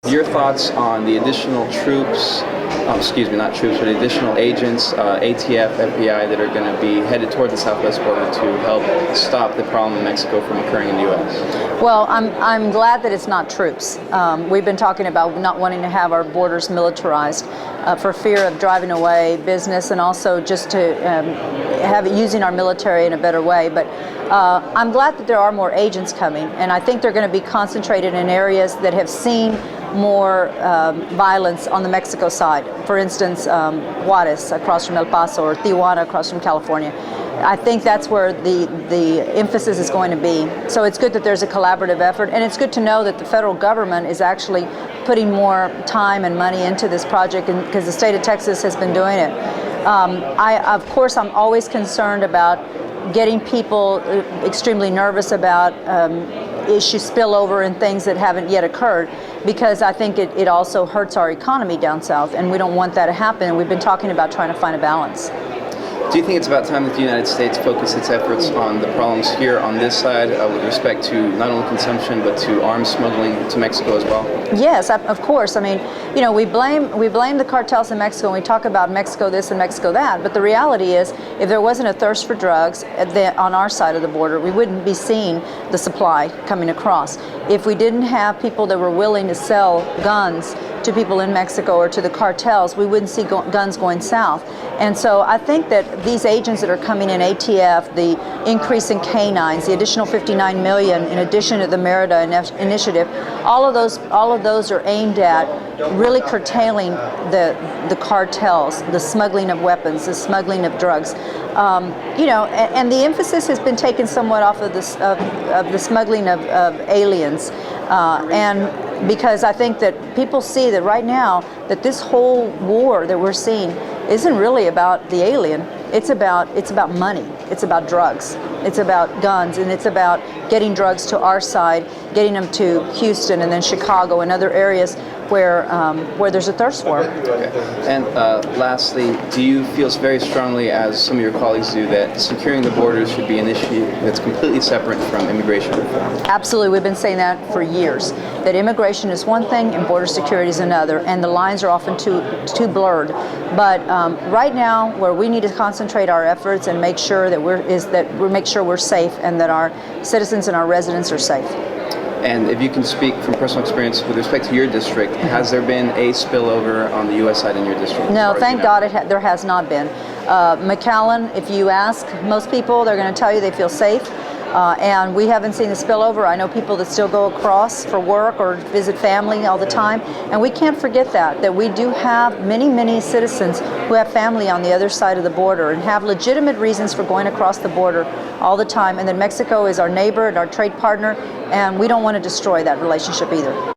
Your thoughts on the additional troops, not troops, but additional agents, ATF, FBI, that are going to be headed toward the southwest border to help stop the problem in Mexico from occurring in the U.S.? Well, I'm glad that it's not troops. We've been talking about not wanting to have our borders militarized for fear of driving away business, and also just to have it using our military in a better way. But I'm glad that there are more agents coming, and I think they're going to be concentrated in areas that have seen more violence on the Mexico side. For instance, Juarez across from El Paso, or Tijuana across from California. I think that's where the emphasis is going to be. So it's good that there's a collaborative effort, and it's good to know that the federal government is actually putting more time and money into this project, because the state of Texas has been doing it. Of course, I'm always concerned about getting people extremely nervous about issue spillover and things that haven't yet occurred, because I think it also hurts our economy down south, and we don't want that to happen. And we've been talking about trying to find a balance. Do you think it's about time that the United States focus its efforts on the problems here on this side with respect to not only consumption but to arms smuggling to Mexico as well? Yes, of course. I mean, we blame the cartels in Mexico, and we talk about Mexico this and Mexico that, but the reality is, if there wasn't a thirst for drugs on our side of the border, we wouldn't be seeing the supply coming across. If we didn't have people that were willing to sell guns to people in Mexico or to the cartels, we wouldn't see guns going south. And so I think that these agents that are coming in, ATF, the increase in canines, the additional $59 million in addition to the Merida initiative, all of those are aimed at really curtailing the cartels, the smuggling of weapons, the smuggling of drugs. And the emphasis has been taken somewhat off of the smuggling of aliens, and because I think that people see that right now that this whole war that we're seeing isn't really about the alien. It's about money. It's about drugs. It's about guns, and it's about getting drugs to our side, getting them to Houston and then Chicago and other areas where there's a thirst for them. Okay. And lastly, do you feel very strongly, as some of your colleagues do, that securing the borders should be an issue that's completely separate from immigration reform? Absolutely. We've been saying that for years, that immigration is one thing and border security is another, and the lines are often too blurred. But right now, where we need to concentrate our efforts and make sure that we're safe, and that our citizens and our residents are safe. And if you can speak from personal experience with respect to your district, has there been a spillover on the U.S. side in your district? No, thank God there has not been. McAllen, if you ask most people, they're going to tell you they feel safe. And we haven't seen the spillover. I know people that still go across for work or visit family all the time. And we can't forget that we do have many, many citizens who have family on the other side of the border and have legitimate reasons for going across the border all the time. And then Mexico is our neighbor and our trade partner, and we don't want to destroy that relationship either.